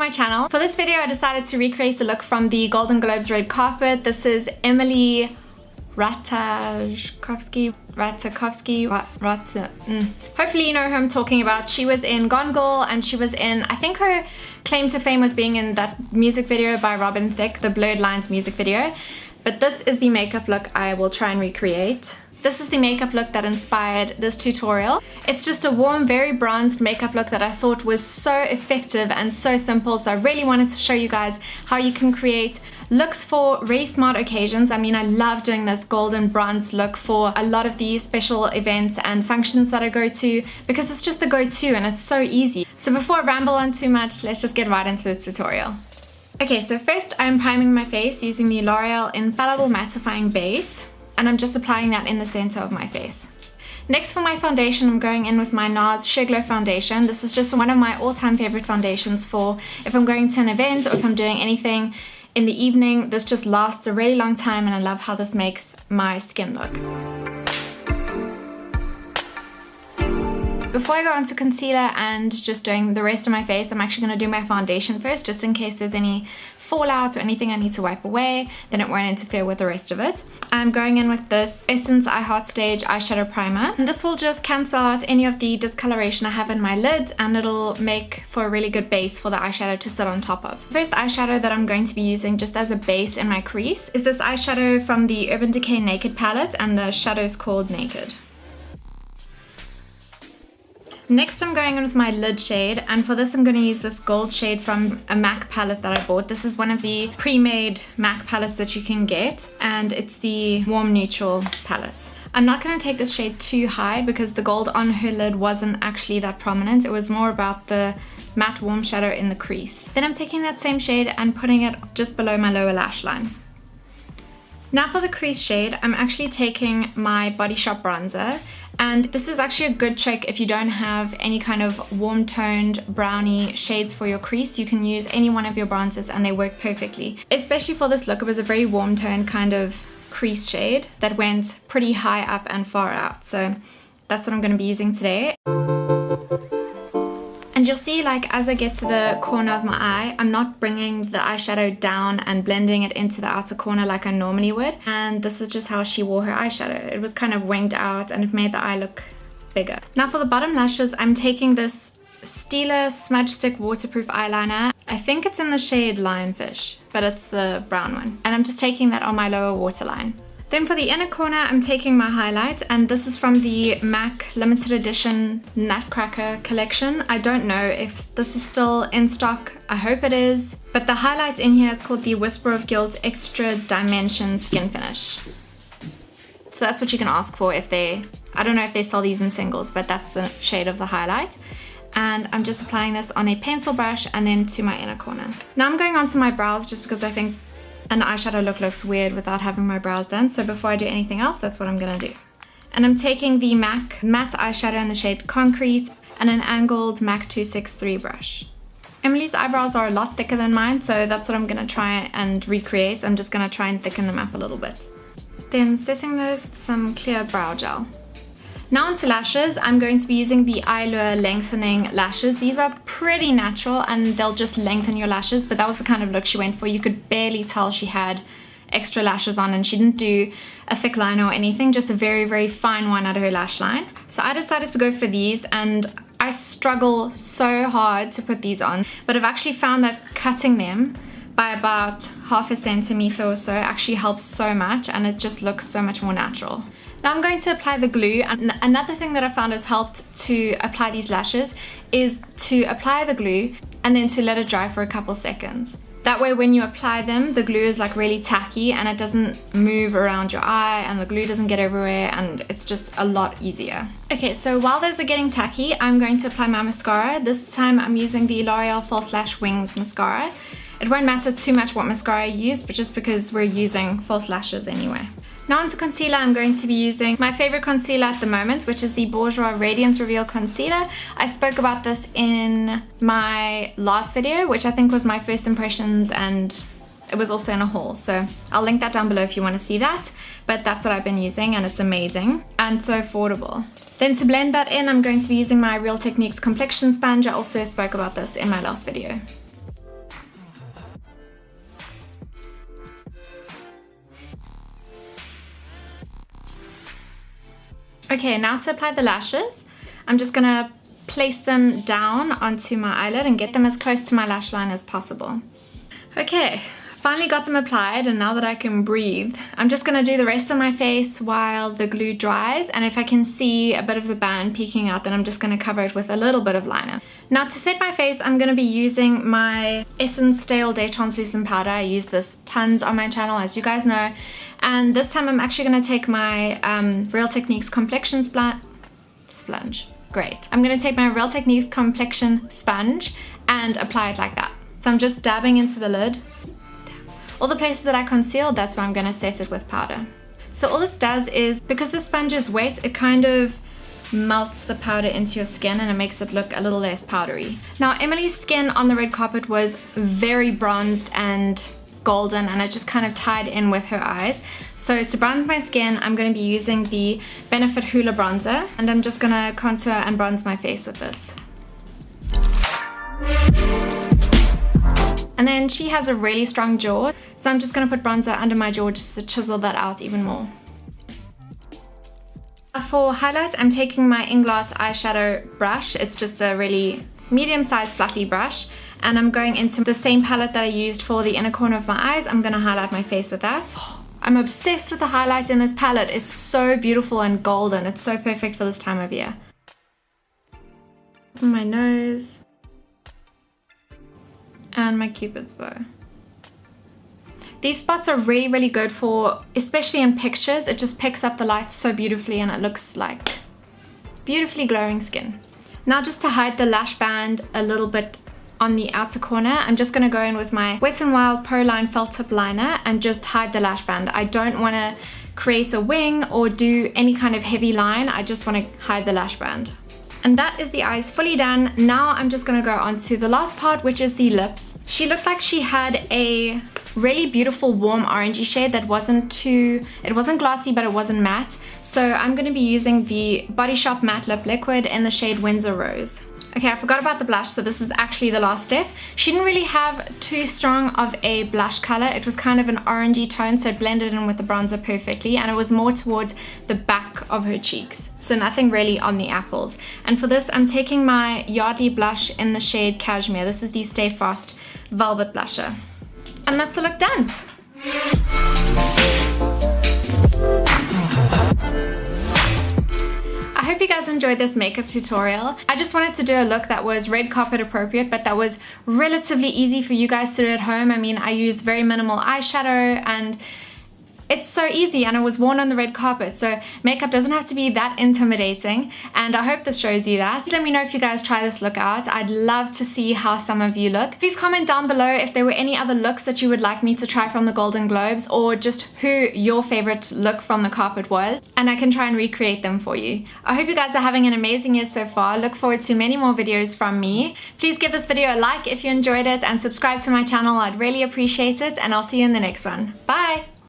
my channel. For this video I decided to recreate a look from the Golden Globes red carpet. This is Emily Ratajkowski. Hopefully you know who I'm talking about. She was in Gone Girl, and she was in, I think her claim to fame was being in that music video by Robin Thicke, the Blurred Lines music video. But this is the makeup look I will try and recreate. This is the makeup look that inspired this tutorial. It's just a warm, very bronzed makeup look that I thought was so effective and so simple, so I really wanted to show you guys how you can create looks for really smart occasions. I mean, I love doing this golden bronze look for a lot of these special events and functions that I go to, because it's just the go-to and it's so easy. So before I ramble on too much, let's just get right into the tutorial. Okay, so first I'm priming my face using the L'Oreal Infallible Mattifying Base. And I'm just applying that in the center of my face. Next, for my foundation, I'm going in with my NARS Sheer Glow foundation. This is just one of my all-time favorite foundations for if I'm going to an event or if I'm doing anything in the evening. This just lasts a really long time and I love how this makes my skin look. Before I go on to concealer and just doing the rest of my face, I'm actually going to do my foundation first, just in case there's any fallout or anything I need to wipe away, then it won't interfere with the rest of it. I'm going in with this Essence I Heart Stage eyeshadow primer. And this will just cancel out any of the discoloration I have in my lid, and it'll make for a really good base for the eyeshadow to sit on top of. The first eyeshadow that I'm going to be using just as a base in my crease is this eyeshadow from the Urban Decay Naked palette, and the shadow is called Naked. Next, I'm going in with my lid shade, and for this I'm going to use this gold shade from a MAC palette that I bought. This is one of the pre-made MAC palettes that you can get, and it's the Warm Neutral palette. I'm not going to take this shade too high because the gold on her lid wasn't actually that prominent. It was more about the matte warm shadow in the crease. Then I'm taking that same shade and putting it just below my lower lash line. Now for the crease shade, I'm actually taking my Body Shop bronzer, and this is actually a good trick if you don't have any kind of warm toned brownie shades for your crease. You can use any one of your bronzers and they work perfectly. Especially for this look, it was a very warm toned kind of crease shade that went pretty high up and far out. So that's what I'm going to be using today. And you'll see, like, as I get to the corner of my eye, I'm not bringing the eyeshadow down and blending it into the outer corner like I normally would. And this is just how she wore her eyeshadow. It was kind of winged out and it made the eye look bigger. Now for the bottom lashes, I'm taking this Stila Smudge Stick Waterproof Eyeliner. I think it's in the shade Lionfish, but it's the brown one. And I'm just taking that on my lower waterline. Then for the inner corner, I'm taking my highlight, and this is from the MAC limited edition Nutcracker collection. I don't know if this is still in stock. I hope it is. But the highlight in here is called the Whisper of Guilt Extra Dimension Skin Finish. So that's what you can ask for if they, I don't know if they sell these in singles, but that's the shade of the highlight. And I'm just applying this on a pencil brush and then to my inner corner. Now I'm going on to my brows just because I think an eyeshadow look looks weird without having my brows done. So before I do anything else, that's what I'm gonna do. And I'm taking the MAC matte eyeshadow in the shade Concrete and an angled MAC 263 brush. Emily's eyebrows are a lot thicker than mine, so that's what I'm gonna try and recreate. I'm just gonna try and thicken them up a little bit. Then setting those with some clear brow gel. Now onto lashes. I'm going to be using the Eylure Lengthening lashes. These are pretty natural and they'll just lengthen your lashes, but that was the kind of look she went for. You could barely tell she had extra lashes on, and she didn't do a thick line or anything, just a very, very fine one at her lash line. So I decided to go for these, and I struggle so hard to put these on, but I've actually found that cutting them by about 1/2 centimeter or so actually helps so much, and it just looks so much more natural. Now I'm going to apply the glue, and another thing that I found has helped to apply these lashes is to apply the glue and then to let it dry for a couple seconds. That way when you apply them, the glue is like really tacky and it doesn't move around your eye and the glue doesn't get everywhere, and it's just a lot easier. Okay, so while those are getting tacky, I'm going to apply my mascara. This time I'm using the L'Oreal False Lash Wings mascara. It won't matter too much what mascara you use, but just because we're using false lashes anyway. Now onto concealer, I'm going to be using my favorite concealer at the moment, which is the Bourjois Radiance Reveal Concealer. I spoke about this in my last video, which I think was my first impressions, and it was also in a haul, so I'll link that down below if you want to see that. But that's what I've been using, and it's amazing and so affordable. Then to blend that in, I'm going to be using my Real Techniques Complexion sponge. I also spoke about this in my last video. Okay, now to apply the lashes, I'm just gonna place them down onto my eyelid and get them as close to my lash line as possible. Okay, finally got them applied, and now that I can breathe, I'm just gonna do the rest of my face while the glue dries, and if I can see a bit of the band peeking out, then I'm just gonna cover it with a little bit of liner. Now to set my face, I'm gonna be using my Essence Stale Day Translucent Powder. I use this tons on my channel, as you guys know, and this time I'm actually gonna take my Real Techniques Complexion sponge. Great. I'm gonna take my Real Techniques Complexion sponge and apply it like that. So I'm just dabbing into the lid. All the places that I concealed, that's where I'm gonna set it with powder. So all this does is, because the sponge is wet, it kind of melts the powder into your skin and it makes it look a little less powdery. Now Emily's skin on the red carpet was very bronzed and golden, and it just kind of tied in with her eyes. So to bronze my skin, I'm going to be using the Benefit Hoola bronzer, and I'm just going to contour and bronze my face with this. And then she has a really strong jaw, so I'm just going to put bronzer under my jaw just to chisel that out even more. For highlight, I'm taking my Inglot eyeshadow brush. It's just a really medium-sized fluffy brush, and I'm going into the same palette that I used for the inner corner of my eyes. I'm going to highlight my face with that. I'm obsessed with the highlights in this palette. It's so beautiful and golden. It's so perfect for this time of year. My nose and my Cupid's bow. These spots are really, really good for, especially in pictures. It just picks up the light so beautifully and it looks like beautifully glowing skin. Now just to hide the lash band a little bit on the outer corner, I'm just going to go in with my Wet n Wild Pro Line Felt Tip Liner and just hide the lash band. I don't want to create a wing or do any kind of heavy line. I just want to hide the lash band. And that is the eyes fully done. Now I'm just going to go on to the last part, which is the lips. She looked like she had a really beautiful warm orangey shade that wasn't glossy, but it wasn't matte. So I'm going to be using the Body Shop Matte Lip Liquid in the shade Windsor Rose. Okay, I forgot about the blush, so this is actually the last step. She didn't really have too strong of a blush color. It was kind of an orangey tone, so it blended in with the bronzer perfectly, and it was more towards the back of her cheeks, so nothing really on the apples. And for this, I'm taking my Yardley Blush in the shade Cashmere. This is the Stay Fast Velvet Blusher. And that's the look done. I hope you guys enjoyed this makeup tutorial. I just wanted to do a look that was red carpet appropriate, but that was relatively easy for you guys to do at home. I mean, I used very minimal eyeshadow and it's so easy, and it was worn on the red carpet, so makeup doesn't have to be that intimidating, and I hope this shows you that. Let me know if you guys try this look out. I'd love to see how some of you look. Please comment down below if there were any other looks that you would like me to try from the Golden Globes, or just who your favorite look from the carpet was, and I can try and recreate them for you. I hope you guys are having an amazing year so far. Look forward to many more videos from me. Please give this video a like if you enjoyed it, and subscribe to my channel. I'd really appreciate it, and I'll see you in the next one. Bye!